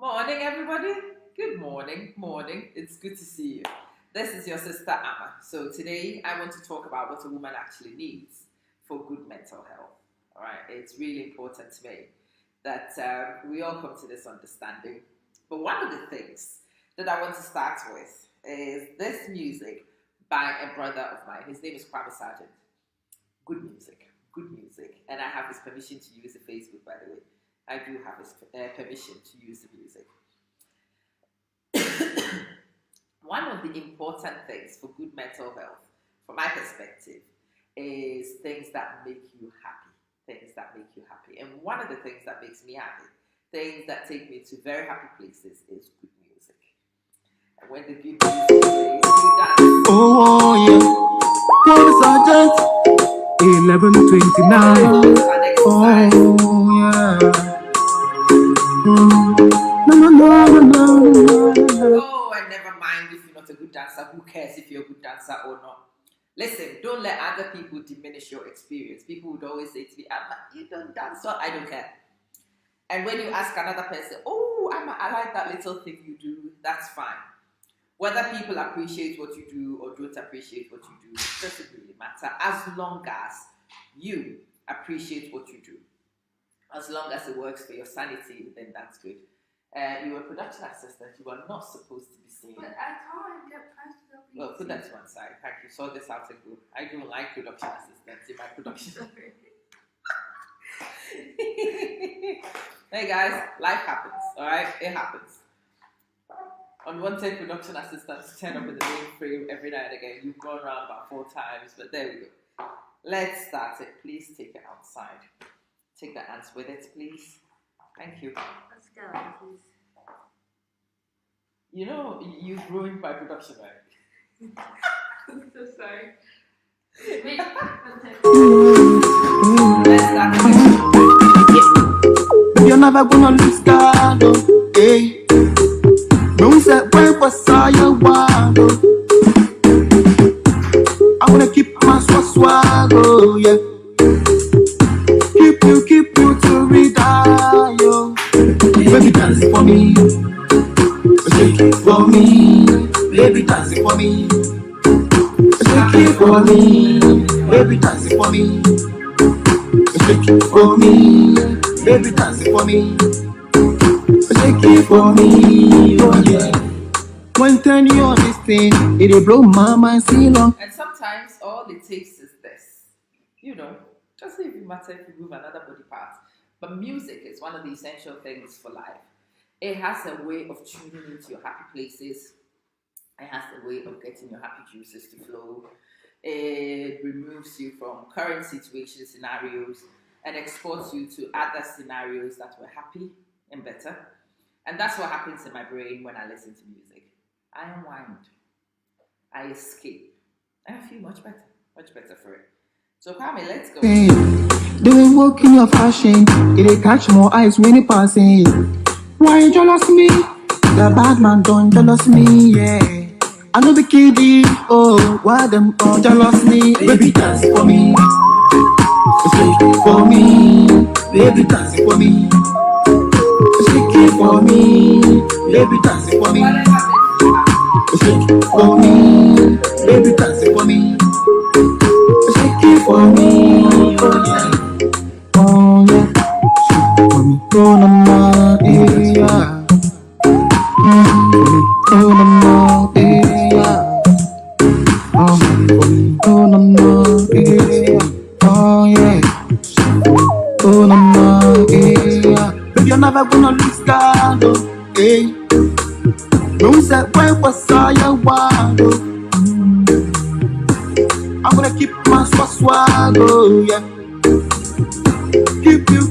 Morning, everybody. Good morning. Morning. It's good to see you. This is your sister Amma. So today I want to talk about what a woman actually needs for good mental health. All right. It's really important to me that we all come to this understanding. But one of the things that I want to start with is this music by a brother of mine. His name is Kwame Sargent. Good music. Good music. And I have his permission to use the Facebook, by the way. I do have his permission to use the music. One of the important things for good mental health, from my perspective, is things that make you happy. Things that make you happy. And one of the things that makes me happy, things that take me to very happy places, is good music. And when the good music plays, you dance. Oh, yeah. Kwame Sargent, 11:29. Oh, yeah. Oh, and never mind if you're not a good dancer. Who cares if you're a good dancer or not? Listen, don't let other people diminish your experience. People would always say to me, Amma, you don't dance well. I don't care. And when you ask another person, oh, Amma, I like that little thing you do, that's fine. Whether people appreciate what you do or don't appreciate what you do, it doesn't really matter, as long as you appreciate what you do. As long as it works for your sanity, then that's good. You were a production assistant. You were not supposed to be singing. But I can't get past the Well, put that to one side. Thank you. Sort this out and go. I don't like production assistants in my production. Hey guys, life happens. All right, it happens. Unwanted production assistants turn up in the main frame every now and again. You've gone around about 4 times, but there we go. Let's start it. Please take it outside. Take the ants with it, please. Thank you. Let's go, please. You know, you ruined my production, right? I'm so sorry. Wait, Let's start it. You're never gonna lose God, okay? No set where was I want. I wanna keep my swallow, yeah. Keep you to retire, yo. Baby dance for me, shake it for me. Baby dance for me, shake it for me. Baby dance for me, shake it for me. Baby dance for me, shake it for me. Oh yeah. One time you on this thing, it blow my mind so long. And sometimes all it takes is this. You know, doesn't even matter if you move another body part. But music is one of the essential things for life. It has a way of tuning into your happy places. It has a way of getting your happy juices to flow. It removes you from current situation scenarios and exports you to other scenarios that were happy and better. And that's what happens in my brain when I listen to music. I unwind. I escape. And I feel much better for it. So Kwame, let's go. Hey, doing work in your fashion, it catch more eyes when it passing. Why you jealous me? The bad man don't jealous me, yeah. I know the kiddie, oh, why them all jealous me? Baby dance for me, shake it for me. Baby dance for me, shake it for me. Baby dance for me, shake it for me. Baby dance for me, shake it for me. Oh yeah, oh yeah. For me, oh no more, yeah. Oh no more, yeah. Oh for me, oh no more, yeah. Oh yeah. Oh no more, yeah. Baby, you're never gonna lose God, oh, hey. No set where was I want, oh. I'm gonna keep my swallow, yeah. Keep you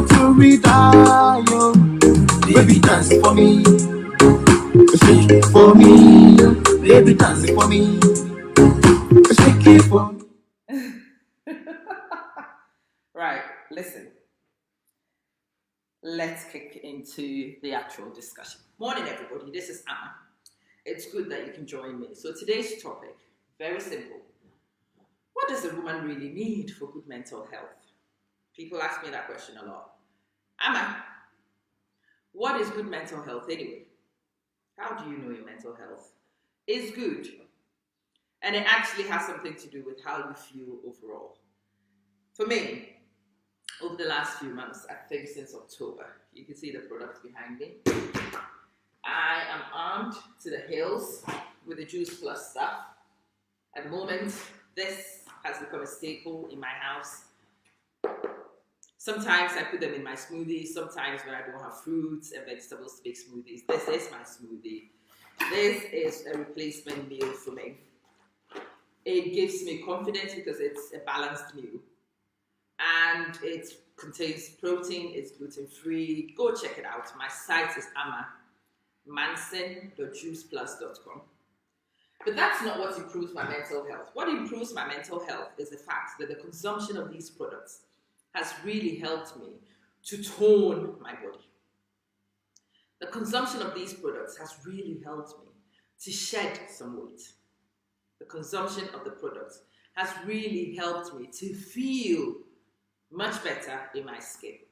to retire, yo. Baby dance for me, shake it for me. Baby dance for me, shake it for me. Right, listen. Let's kick into the actual discussion. Morning, everybody. This is Anna. It's good that you can join me. So today's topic, very simple. What does a woman really need for good mental health? People ask me that question a lot. Anna, What is good mental health anyway? How do you know your mental health is good? And it actually has something to do with how you feel overall. For me, over the last few months, I think since October, you can see the products behind me. I am armed to the hills with the Juice Plus stuff. At the moment, this has become a staple in my house. Sometimes I put them in my smoothies. Sometimes when I don't have fruits and vegetables to make smoothies, this is my smoothie. This is a replacement meal for me. It gives me confidence because it's a balanced meal. And it contains protein, it's gluten-free. Go check it out. My site is amamanson.juiceplus.com. But that's not what improves my mental health. What improves my mental health is the fact that the consumption of these products has really helped me to tone my body. The consumption of these products has really helped me to shed some weight. The consumption of the products has really helped me to feel much better in my skin.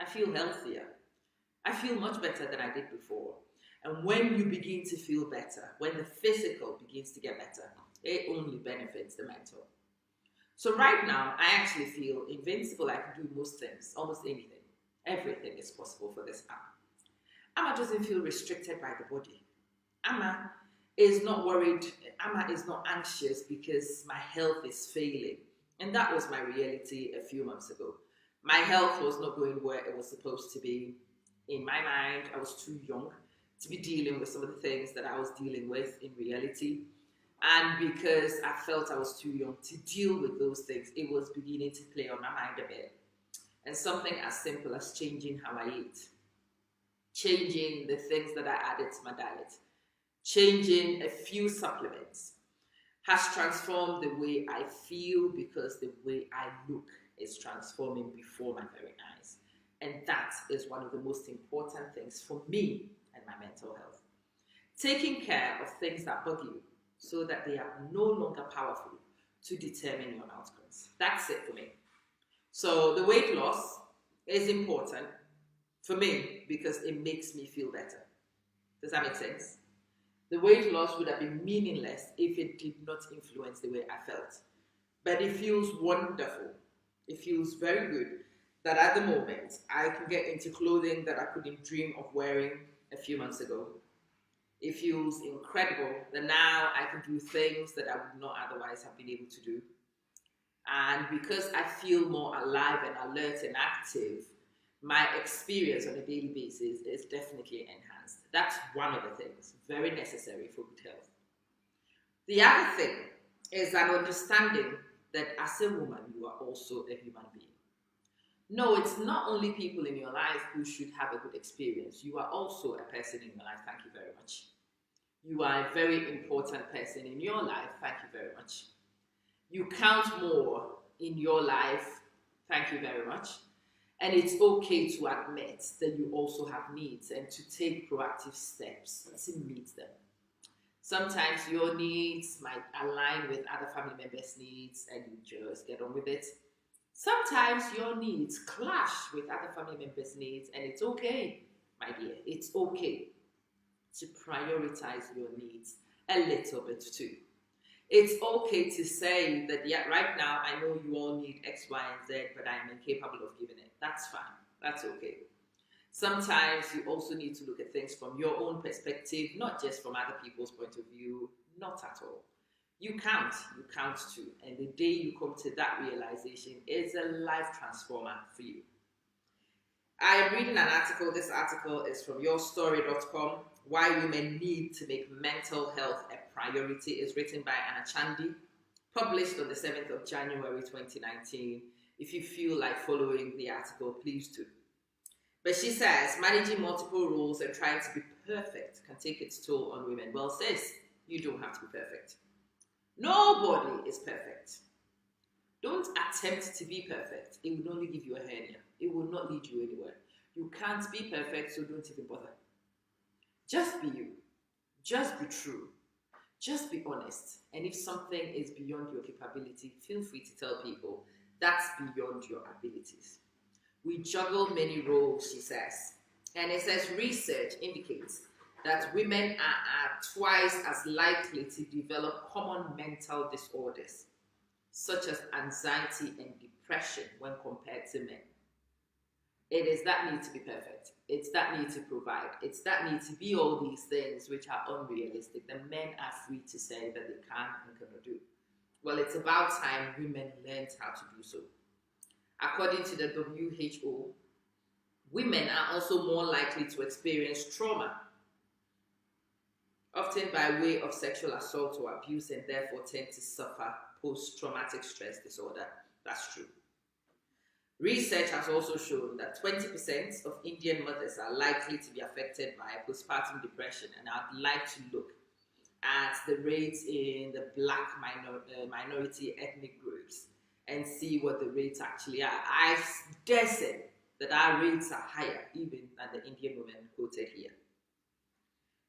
I feel healthier. I feel much better than I did before. And when you begin to feel better, when the physical begins to get better, it only benefits the mental. So right now, I actually feel invincible. I can do most things, almost anything. Everything is possible for this Amma. Amma doesn't feel restricted by the body. Amma is not worried. Amma is not anxious because my health is failing. And that was my reality a few months ago. My health was not going where it was supposed to be. In my mind, I was too young to be dealing with some of the things that I was dealing with in reality. And because I felt I was too young to deal with those things, it was beginning to play on my mind a bit. And something as simple as changing how I eat, changing the things that I added to my diet, changing a few supplements has transformed the way I feel because the way I look is transforming before my very eyes. And that is one of the most important things for me and my mental health. Taking care of things that bug you so that they are no longer powerful to determine your outcomes. That's it for me. So the weight loss is important for me because it makes me feel better. Does that make sense? The weight loss would have been meaningless if it did not influence the way I felt. But it feels wonderful. It feels very good that at the moment I can get into clothing that I couldn't dream of wearing a few months ago. It feels incredible that now I can do things that I would not otherwise have been able to do. And because I feel more alive and alert and active, my experience on a daily basis is definitely enhanced. That's one of the things, very necessary for good health. The other thing is an understanding that as a woman, you are also a human being. No, it's not only people in your life who should have a good experience. You are also a person in your life. Thank you very much. You are a very important person in your life. Thank you very much. You count more in your life. Thank you very much. And it's okay to admit that you also have needs and to take proactive steps to meet them. Sometimes your needs might align with other family members' needs and you just get on with it. Sometimes your needs clash with other family members' needs, and it's okay, my dear. It's okay to prioritize your needs a little bit too. It's okay to say that, yeah, right now I know you all need X, Y, and Z, but I am incapable of giving it. That's fine. That's okay. Sometimes you also need to look at things from your own perspective, not just from other people's point of view, not at all. You count too. And the day you come to that realization is a life transformer for you. I am reading an article. This article is from yourstory.com. Why Women Need to Make Mental Health a Priority is written by Anna Chandy, published on the 7th of January 2019. If you feel like following the article, please do. But she says, managing multiple roles and trying to be perfect can take its toll on women. Well, sis, you don't have to be perfect. Nobody is perfect. Don't attempt to be perfect. It will only give you a hernia. It will not lead you anywhere. You can't be perfect, so don't even bother. Just be you. Just be true. Just be honest. And if something is beyond your capability, feel free to tell people that's beyond your abilities. We juggle many roles, she says. And it says research indicates that women are twice as likely to develop common mental disorders, such as anxiety and depression, when compared to men. It is that need to be perfect. It's that need to provide. It's that need to be all these things which are unrealistic. The men are free to say that they can and cannot do. Well, it's about time women learned how to do so. According to the WHO, women are also more likely to experience trauma, often by way of sexual assault or abuse, and therefore tend to suffer post-traumatic stress disorder. That's true. Research has also shown that 20% of Indian mothers are likely to be affected by postpartum depression, and I'd like to look at the rates in the black minority ethnic groups and see what the rates actually are. I dare say that our rates are higher even than the Indian women quoted here.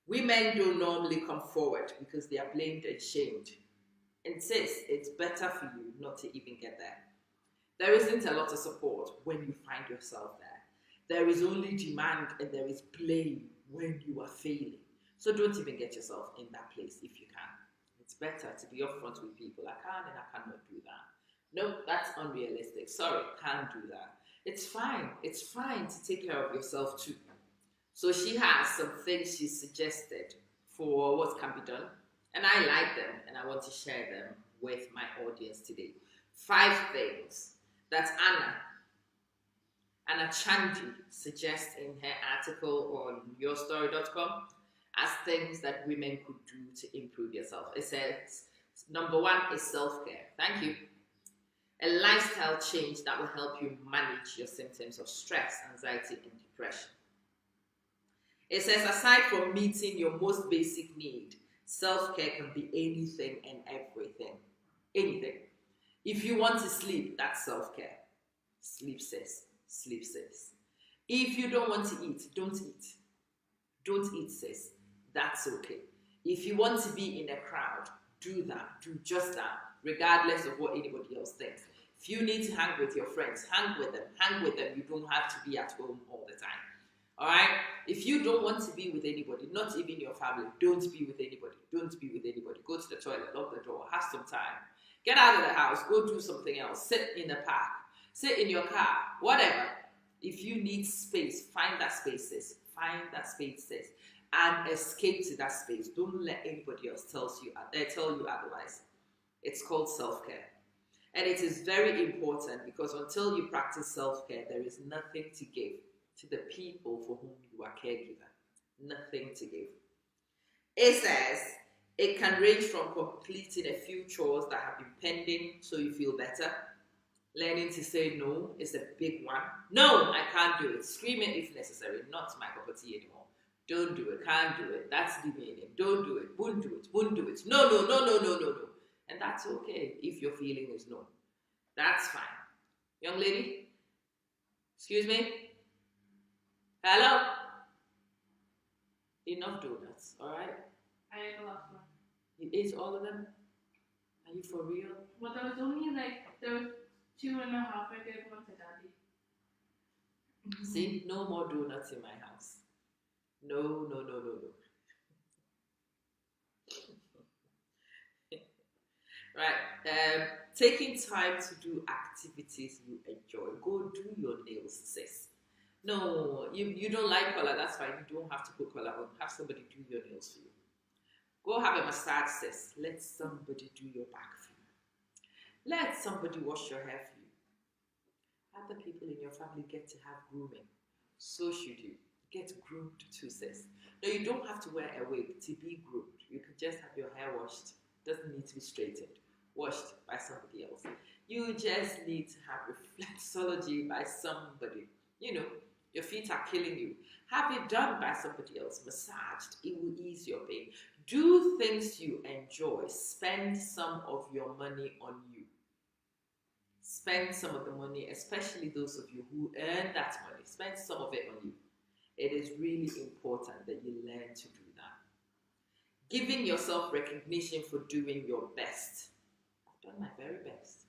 Women don't normally come forward because they are blamed and shamed. And sis, it's better for you not to even get there. There isn't a lot of support when you find yourself there. There is only demand and there is blame when you are failing. So don't even get yourself in that place if you can. It's better to be upfront with people. I can and I cannot do that. No, that's unrealistic. Sorry, can't do that. It's fine. It's fine to take care of yourself too. So she has some things she suggested for what can be done. And I like them and I want to share them with my audience today. 5 things that Anna Chandy suggests in her article on yourstory.com as things that women could do to improve yourself. It says, number 1 is self-care. Thank you. A lifestyle change that will help you manage your symptoms of stress, anxiety, and depression. It says, aside from meeting your most basic need, self-care can be anything and everything. Anything. If you want to sleep, that's self-care. Sleep, sis. Sleep, sis. If you don't want to eat, don't eat. Don't eat, sis. That's okay. If you want to be in a crowd, do that. Do just that, regardless of what anybody else thinks. If you need to hang with your friends, hang with them. Hang with them. You don't have to be at home all the time. Alright? If you don't want to be with anybody, not even your family, don't be with anybody. Don't be with anybody. Go to the toilet, lock the door, have some time. Get out of the house, go do something else. Sit in the park, sit in your car, whatever. If you need space, find that space, sis. Find that space, sis. And escape to that space. Don't let anybody else tell you otherwise. It's called self-care. And it is very important because until you practice self-care, there is nothing to give to the people for whom you are caregiver. Nothing to give. It says it can range from completing a few chores that have been pending so you feel better. Learning to say no is a big one. No, I can't do it. Scream it if necessary. Not my cup of tea anymore. Don't do it. Can't do it. That's demeaning. Don't do it. Won't do it. Won't do it. No, no, no, no, no, no, no. And that's okay if your feeling is no. That's fine. Young lady? Excuse me? Hello? Enough donuts, alright? I ate the last one. You ate all of them? Are you for real? Well, there was only there was 2.5 I gave one to Daddy. See, no more donuts in my house. No, no, no, no, no. Right, taking time to do activities you enjoy. Go do your nails, sis. No, you don't like color, that's fine. You don't have to put color on. Have somebody do your nails for you. Go have a massage, sis. Let somebody do your back for you. Let somebody wash your hair for you. Other people in your family get to have grooming. So should you. Get groomed too, sis. No, you don't have to wear a wig to be groomed. You can just have your hair washed. Doesn't need to be straightened. Washed by somebody else. You just need to have reflexology by somebody. You know, your feet are killing you. Have it done by somebody else. Massaged. It will ease your pain. Do things you enjoy. Spend some of your money on you. Spend some of the money, especially those of you who earn that money. Spend some of it on you. It is really important that you learn to do that. Giving yourself recognition for doing your best. I've done my very best.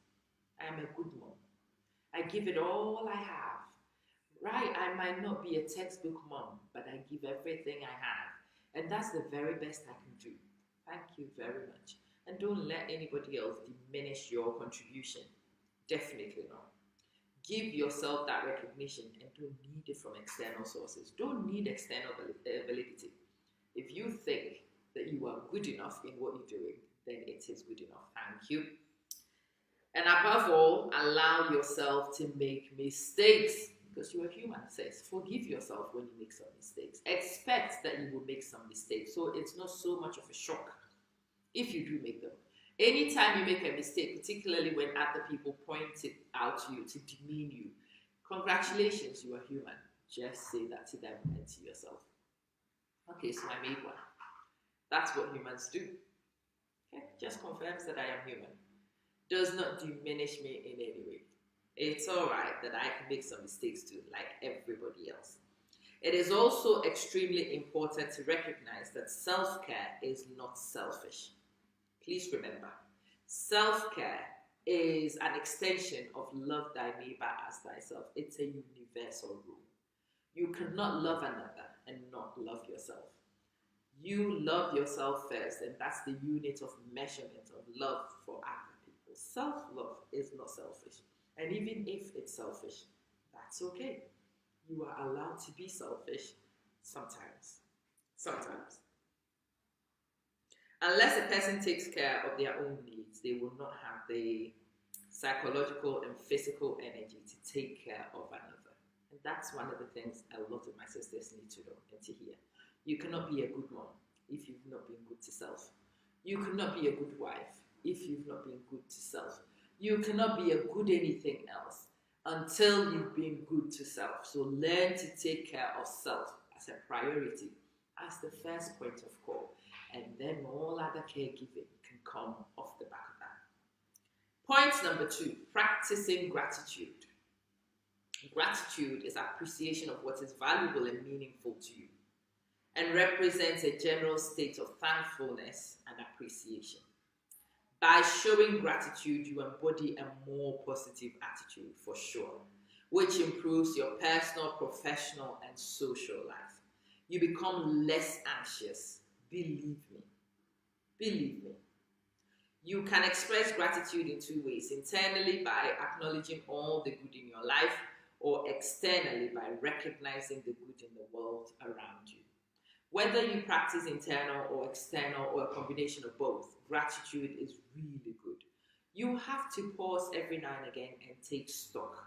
I am a good mom. I give it all I have. Right? I might not be a textbook mom, but I give everything I have. And that's the very best I can do. Thank you very much. And don't let anybody else diminish your contribution. Definitely not. Give yourself that recognition and don't need it from external sources. Don't need external validity. If you think that you are good enough in what you're doing, then it is good enough. Thank you. And above all, allow yourself to make mistakes because you are human. It says, forgive yourself when you make some mistakes. Expect that you will make some mistakes. So it's not so much of a shock if you do make them. Anytime you make a mistake, particularly when other people point it out to you to demean you, congratulations, you are human. Just say that to them and to yourself. Okay, so I made one. That's what humans do. Okay, just confirms that I am human. Does not diminish me in any way. It's alright that I can make some mistakes too, like everybody else. It is also extremely important to recognize that self-care is not selfish. Please remember, self-care is an extension of love thy neighbor as thyself. It's a universal rule. You cannot love another and not love yourself. You love yourself first, and that's the unit of measurement of love for other people. Self-love is not selfish. And even if it's selfish, that's okay. You are allowed to be selfish sometimes. Sometimes. Unless a person takes care of their own needs, they will not have the psychological and physical energy to take care of another. And that's one of the things a lot of my sisters need to know and to hear. You cannot be a good mom if you've not been good to self. You cannot be a good wife if you've not been good to self. You cannot be a good anything else until you've been good to self. So learn to take care of self as a priority, as the first point of call. And then all other caregiving can come off the back of that. Point number 2, practicing gratitude. Gratitude is appreciation of what is valuable and meaningful to you and represents a general state of thankfulness and appreciation. By showing gratitude, you embody a more positive attitude for sure, which improves your personal, professional, and social life. You become less anxious. Believe me. Believe me. You can express gratitude in 2 ways: internally by acknowledging all the good in your life, or externally by recognizing the good in the world around you. Whether you practice internal or external or a combination of both, gratitude is really good. You have to pause every now and again and take stock.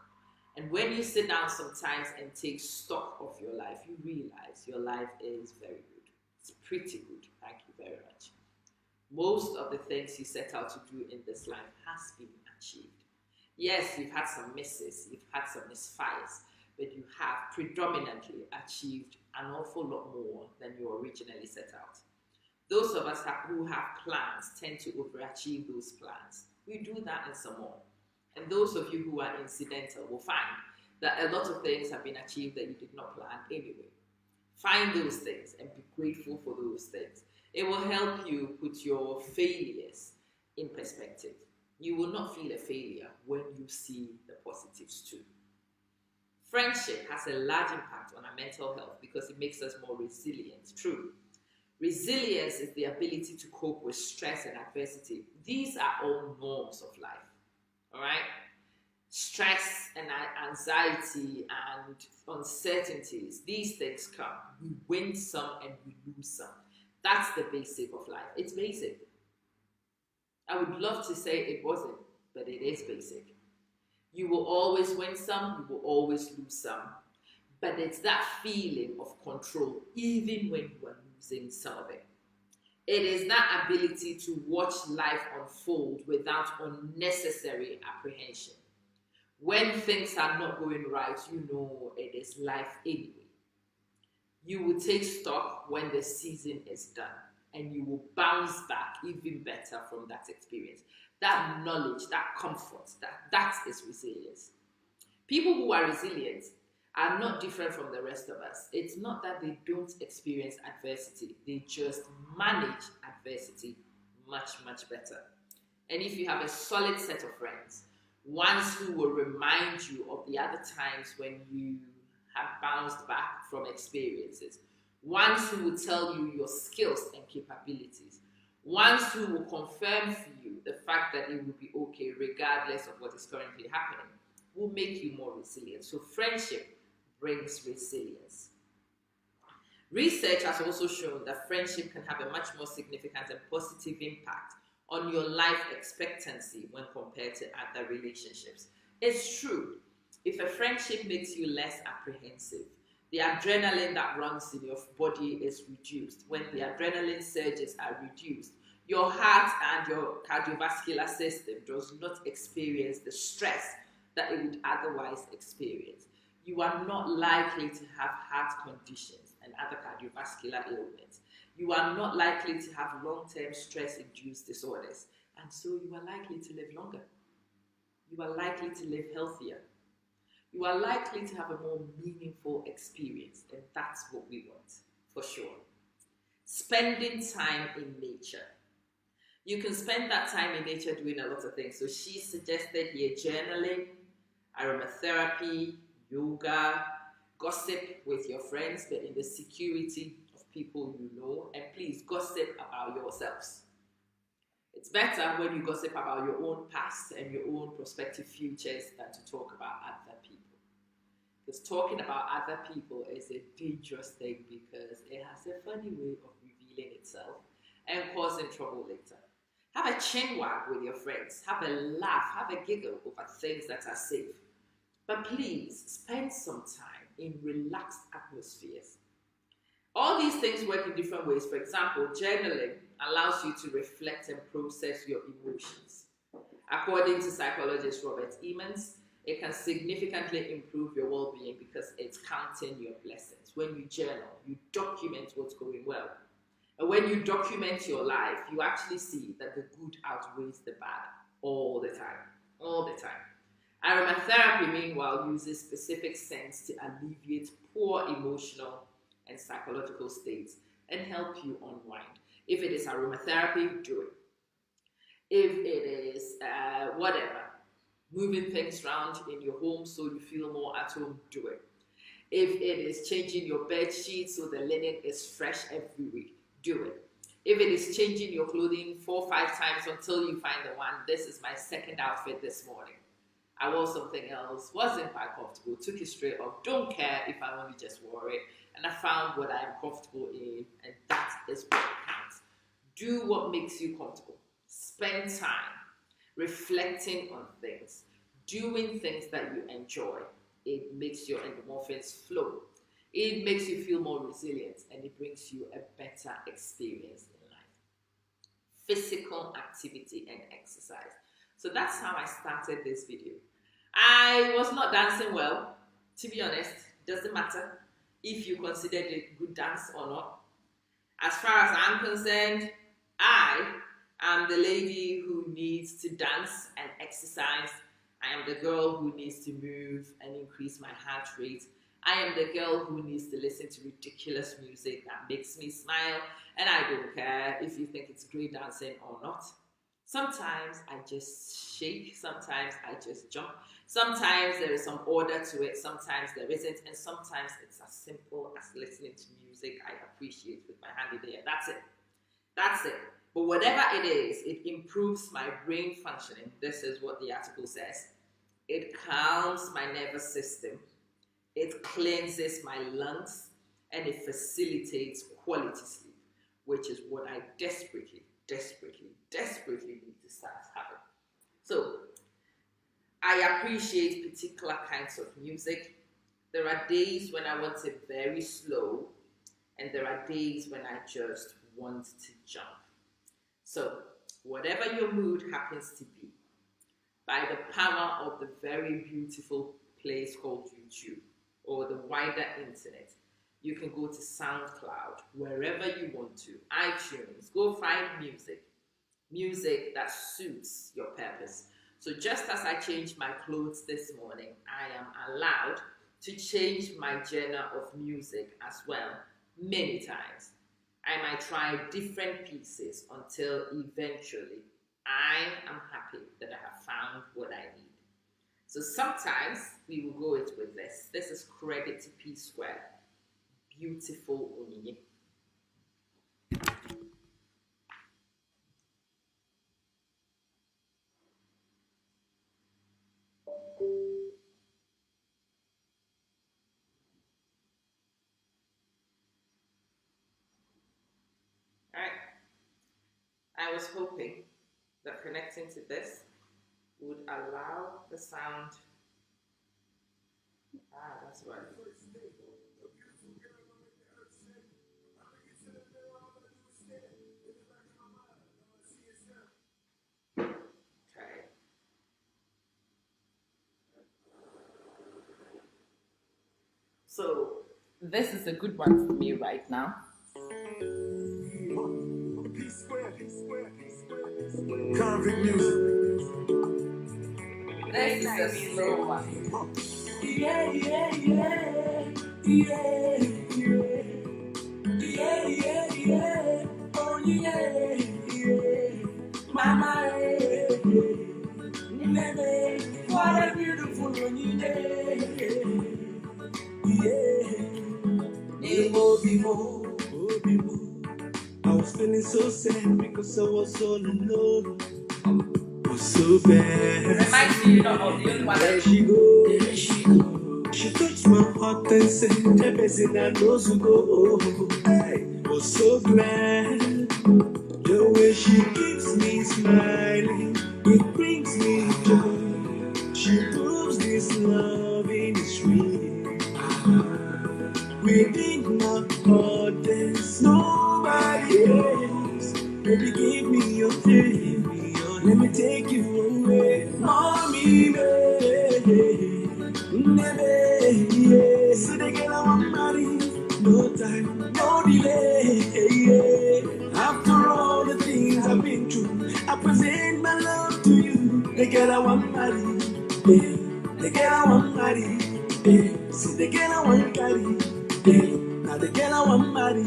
And when you sit down sometimes and take stock of your life, you realize your life is very good. It's pretty good. Thank you very much. Most of the things you set out to do in this life has been achieved. Yes, you've had some misses, you've had some misfires, but you have predominantly achieved an awful lot more than you originally set out. Those of us who have plans tend to overachieve those plans. We do that and some more. And those of you who are incidental will find that a lot of things have been achieved that you did not plan anyway. Find those things and be grateful for those things. It will help you put your failures in perspective. You will not feel a failure when you see the positives too. Friendship has a large impact on our mental health because it makes us more resilient. True. Resilience is the ability to cope with stress and adversity. These are all norms of life. All right? Stress and anxiety and uncertainties, these things come. We win some and we lose some. That's the basic of life. It's basic. I would love to say it wasn't, but it is basic. You will always win some, you will always lose some. But it's that feeling of control, even when you are losing some of it. It is that ability to watch life unfold without unnecessary apprehension. When things are not going right, you know it is life anyway. You will take stock when the season is done, and you will bounce back even better from that experience. That knowledge, that comfort, that is resilience. People who are resilient are not different from the rest of us. It's not that they don't experience adversity. They just manage adversity much, much better. And if you have a solid set of friends, ones who will remind you of the other times when you have bounced back from experiences, ones who will tell you your skills and capabilities, ones who will confirm for you the fact that it will be okay regardless of what is currently happening, will make you more resilient. So friendship brings resilience. Research has also shown that friendship can have a much more significant and positive impact on your life expectancy when compared to other relationships. It's true. If a friendship makes you less apprehensive, the adrenaline that runs in your body is reduced. When the adrenaline surges are reduced, your heart and your cardiovascular system does not experience the stress that it would otherwise experience. You are not likely to have heart conditions and other cardiovascular ailments. You are not likely to have long-term stress-induced disorders, and so you are likely to live longer. You are likely to live healthier. You are likely to have a more meaningful experience, and that's what we want, for sure. Spending time in nature. You can spend that time in nature doing a lot of things. So she suggested here journaling, aromatherapy, yoga, gossip with your friends, but in the security of people you know, and please gossip about yourselves. It's better when you gossip about your own past and your own prospective futures than to talk about other people. Because talking about other people is a dangerous thing because it has a funny way of revealing itself and causing trouble later. Have a chin wag with your friends. Have a laugh. Have a giggle over things that are safe. But please spend some time in relaxed atmospheres. All these things work in different ways. For example, journaling allows you to reflect and process your emotions. According to psychologist Robert Emmons, it can significantly improve your well-being because it's counting your blessings. When you journal, you document what's going well. And when you document your life, you actually see that the good outweighs the bad all the time. All the time. Aromatherapy, meanwhile, uses specific scents to alleviate poor emotional and psychological states and help you unwind. If it is aromatherapy, do it. If it is whatever, moving things around in your home so you feel more at home, do it. If it is changing your bed sheets so the linen is fresh every week, do it. If it is changing your clothing 4 or 5 times until you find the one, this is my second outfit this morning. I wore something else, wasn't quite comfortable, took it straight off, don't care if I only just wore it, and I found what I am comfortable in, and that is what counts. Do what makes you comfortable. Spend time reflecting on things, doing things that you enjoy. It makes your endorphins flow. It makes you feel more resilient, and it brings you a better experience in life. Physical activity and exercise. So that's how I started this video. I was not dancing well, to be honest. Doesn't matter if you considered it good dance or not. As far as I'm concerned, I am the lady who needs to dance and exercise. I am the girl who needs to move and increase my heart rate. I am the girl who needs to listen to ridiculous music that makes me smile, and I don't care if you think it's great dancing or not. Sometimes I just shake, sometimes I just jump, sometimes there is some order to it, sometimes there isn't, and sometimes it's as simple as listening to music I appreciate with my hand in the air. That's it. That's it. But whatever it is, it improves my brain functioning. This is what the article says. It calms my nervous system. It cleanses my lungs, and it facilitates quality sleep, which is what I desperately need to start having. So, I appreciate particular kinds of music. There are days when I want it very slow, and there are days when I just want to jump. So, whatever your mood happens to be, by the power of the very beautiful place called YouTube or the wider internet, you can go to SoundCloud, wherever you want to, iTunes, go find music that suits your purpose. So just as I changed my clothes this morning, I am allowed to change my genre of music as well, many times. I might try different pieces until eventually I am happy that I have found what I need. So sometimes we will go with this. This is credit to P squared. Beautiful Onyinye. Alright. I was hoping that connecting to this would allow the sound. That's right. Okay. So this is a good one for me right now. Convict music. This is a slow one. Yeah, yeah, yeah, yeah, yeah, yeah, yeah, yeah, oh yeah, yeah, mama, yeah, what a beautiful one you yeah, I was feeling so sad because I was all alone. Was so bad. Reminds me, you're not the only one There that she go, there she go. She touched my heart and said, everything I know to go. I was so glad. The way she keeps me smiling, it brings me joy. She proves this loving is real. Within my heart, there's nobody else. Baby, give me your hand. Let me take you away. Mommy, baby. Baby, yeah. See the girl I want marry. No time, no delay. After all the things I've been through, I present my love to you. The girl I want marry. The girl I want marry. See the girl I want carry. Now the girl I want marry.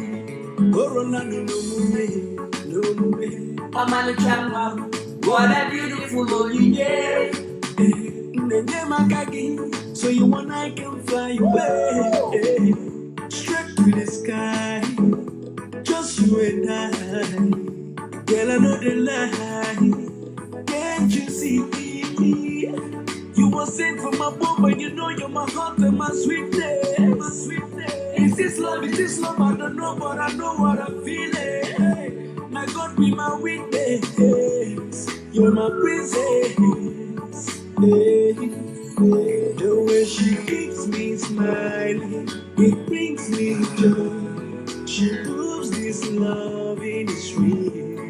Corona no way. I'm on the channel. What a beautiful Onyinye. Nenye makagi, so you and I can fly away. Straight to the sky, just you and I. Girl, I know the lie. Can't you see? You were sent from above, but you know you're my heart and my sweetness. My sweetness. Is this love? Is this love? I don't know, but I know what I'm feeling. My God be my witness. You're my princess. The way she keeps me smiling, it brings me joy. She proves this loving is real.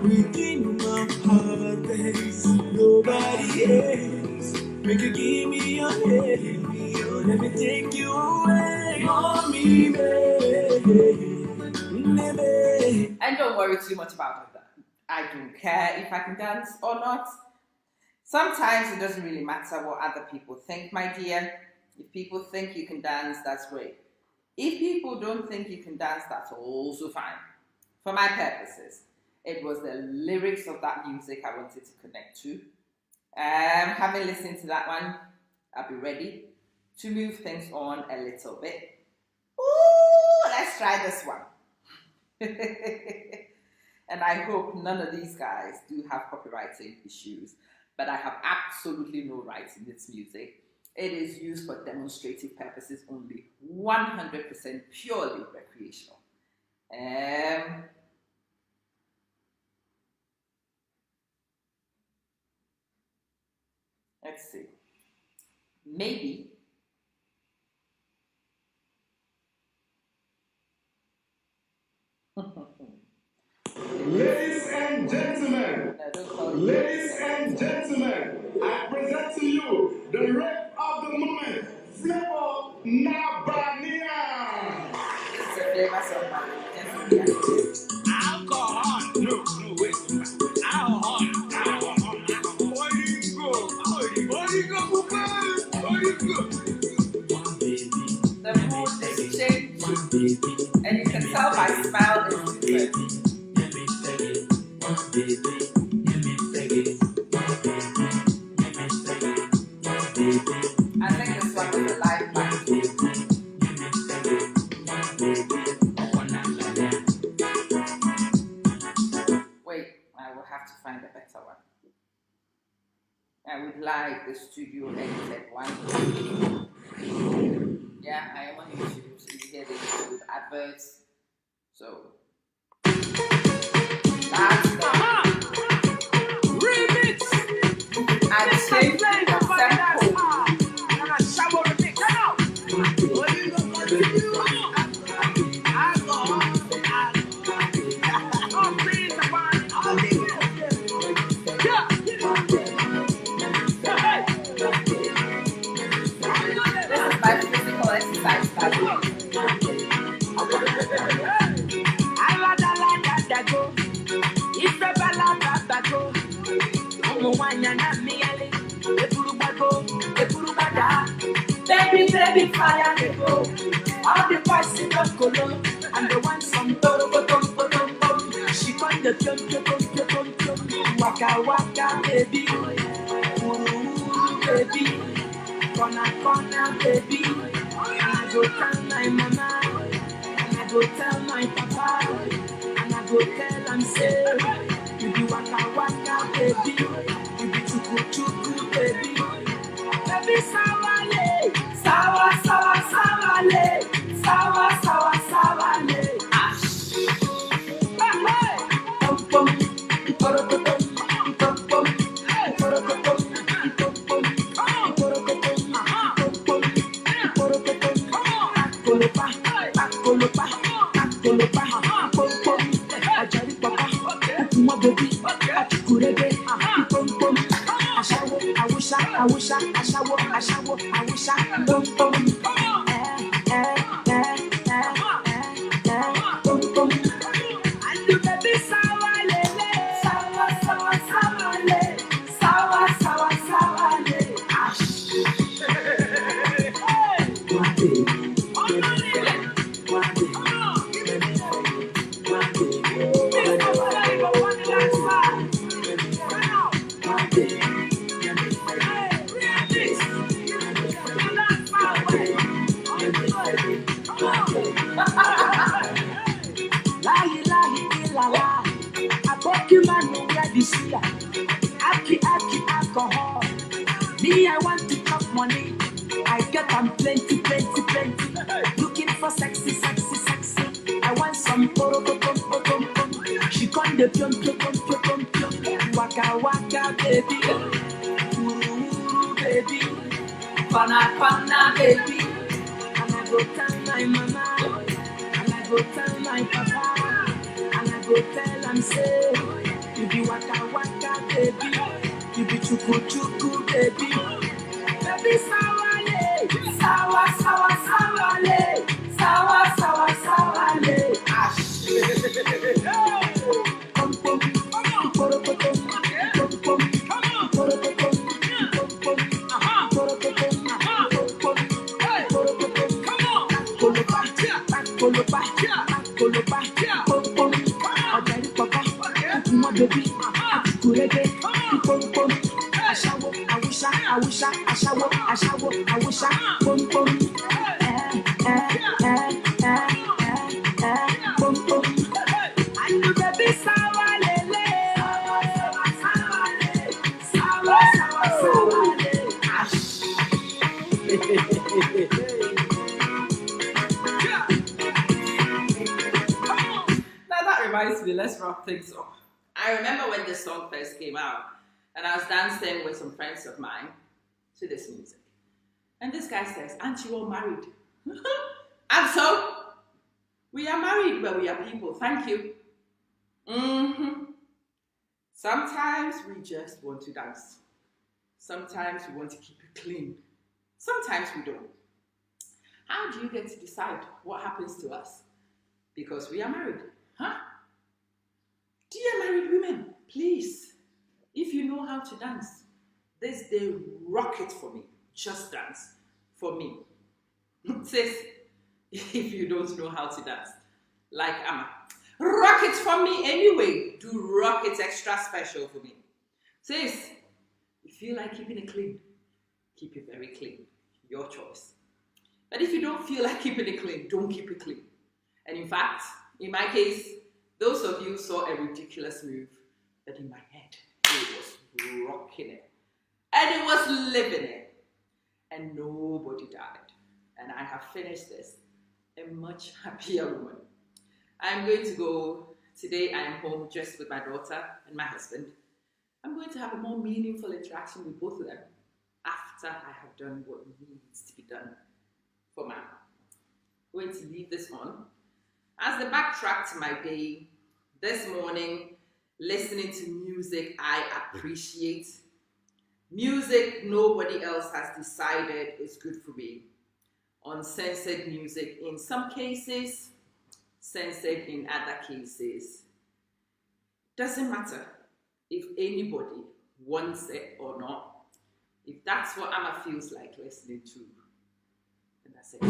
Within my heart, there's nobody else. Make you give me your hand, let me take you away. Mommy, baby, baby. And don't worry too much about that. I don't care if I can dance or not. Sometimes it doesn't really matter what other people think, my dear. If people think you can dance, that's great. If people don't think you can dance, that's also fine. For my purposes, it was the lyrics of that music I wanted to connect to. Having listened to that one, I'll be ready to move things on a little bit. Ooh, let's try this one. And I hope none of these guys do have copywriting issues, but I have absolutely no rights in this music. It is used for demonstrative purposes only, 100% purely recreational. Let's see. Maybe. Ladies and gentlemen, ladies and gentlemen, I present to you the rap of the moment, Flavor Nabania. This is a flavor song, man. Alcohol, no, wait. Alcohol. Where you go? Where you go, Papa? Where you go? The mood is changed, and you can tell my smile is different. find a better one. I would like the studio edited one. Yeah, I am on YouTube, so you hear the YouTube adverts. So that's the remix. And change the sample. This is my physical exercise by the way. Baby, baby, fire they go. All the boys in the colo, and they want some tom. She got the tom. Waka waka, baby. Ooh, baby. Corner, baby. And I go tell my mama, and I go tell my papa, and I go tell them say, you be waka, baby. You be chuku, baby. Baby, sawale, sawale, sawale. Ash. Hey, pom, pom, Aki, alcohol. Me, I want to chop money. I get am plenty. Looking for sexy. I want some pom. She con the pion. Waka, baby. Ooh, baby. Corner, baby. And I go tell my mama, and I go tell my papa, and I go tell them say, you be waka, baby. You be chuku, baby. Baby, sawale, sawale. Ash. Pom, Now that reminds me, let's wrap things up. I remember when this song first came out, and I was dancing with some friends of mine to this music. And this guy says, aren't you all married? And so, we are married, but we are people. Thank you. Sometimes we just want to dance. Sometimes we want to keep it clean. Sometimes we don't. How do you get to decide what happens to us? Because we are married. Huh? Dear married women, please, if you know how to dance, this day rock it for me. Just dance for me. Sis, if you don't know how to dance, like Amma, rock it for me anyway. Do rock it extra special for me. Sis, if you like keeping it clean, keep it very clean. Your choice. But if you don't feel like keeping it clean, don't keep it clean. And in fact, in my case, those of you saw a ridiculous move, but in my head, rocking it. And it was living it. And nobody died. And I have finished this a much happier woman. I'm going to go, today I am home just with my daughter and my husband. I'm going to have a more meaningful interaction with both of them after I have done what needs to be done for man. I'm going to leave this on. As the backtrack to my day, this morning, listening to music I appreciate. Music nobody else has decided is good for me. Uncensored music in some cases, censored in other cases. Doesn't matter if anybody wants it or not. If that's what Amma feels like listening to, then that's it.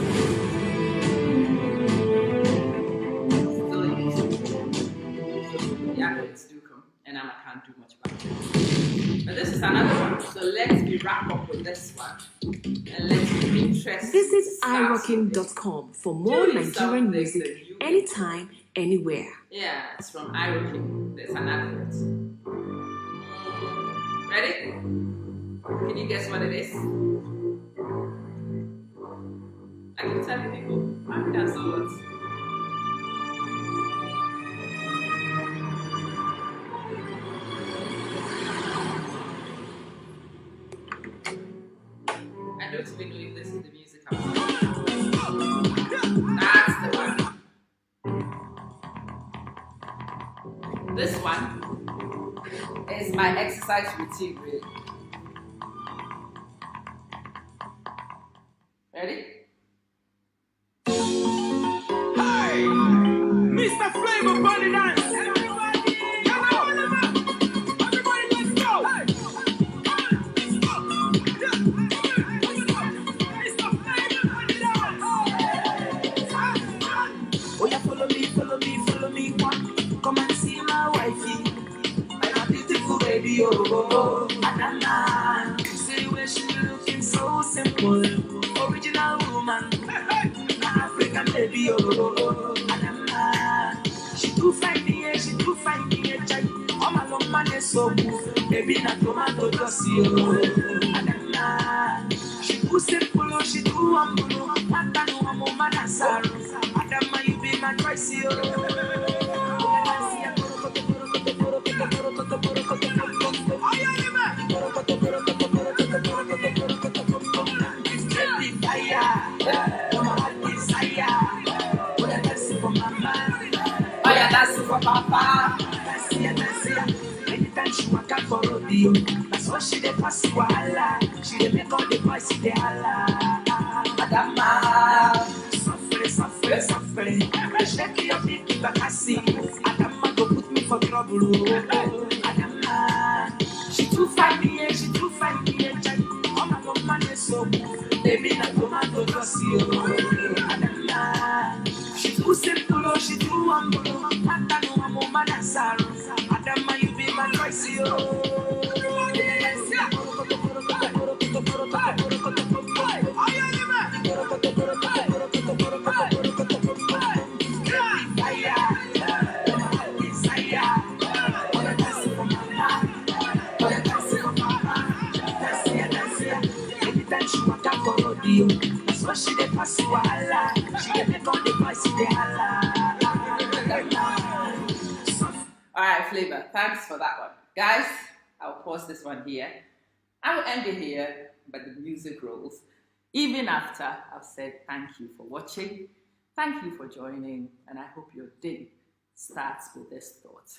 Still the adverts do come, and Amma can't do much about it. But this is another one, so let's be wrap up with this one, and let's be interested. Visit irocking.com for more Nigerian music anytime, anywhere. Yeah, it's from iRocking. There's an advert. Ready? Can you guess what it is? I can tell you people. I'm dance awards. I don't even know if this is the music I'm playing. That's the one. This one is my exercise routine, really. Ready? Hey, Mr. Flavor Body Dance. Everybody, everybody, let's go. Hey. Mr. Flavor Body Dance. Oh yeah, follow me, follow me, follow me, one. Come and see my wifey, my beautiful baby, oh, Adana. See where she looking so simple. Original woman, African baby, oh, Adama. She do find me, she do find me, child. All my long man is so good, baby, not tomato juicy, oh, Adama. She do simple, she do humble, Adama, I'm a man, Adama, you be my choice, oh. Oh yeah, that's for Papa. Anytime she walk out for rodeo, that's what she dey pass wahala. She dey make all the boys see the holla. Adama. Suffering, suffering, suffering. Shake your big bakasi. Adama go put me for trouble. Adama, she too fine me, she too fine me. All my love man is so good. Baby, na tomato juicy. Adama, she too simple, she too humble. Adama, I'm a man asaro. Adama, you be my choice, yo. Anytime she walk out for rodeo, that's what she dey pass wahala. She dey make all the boys see the holla. Alright, Flavor, thanks for that one. Guys, I'll pause this one here. I will end it here, but the music rolls. Even after I've said thank you for watching, thank you for joining, and I hope your day starts with this thought.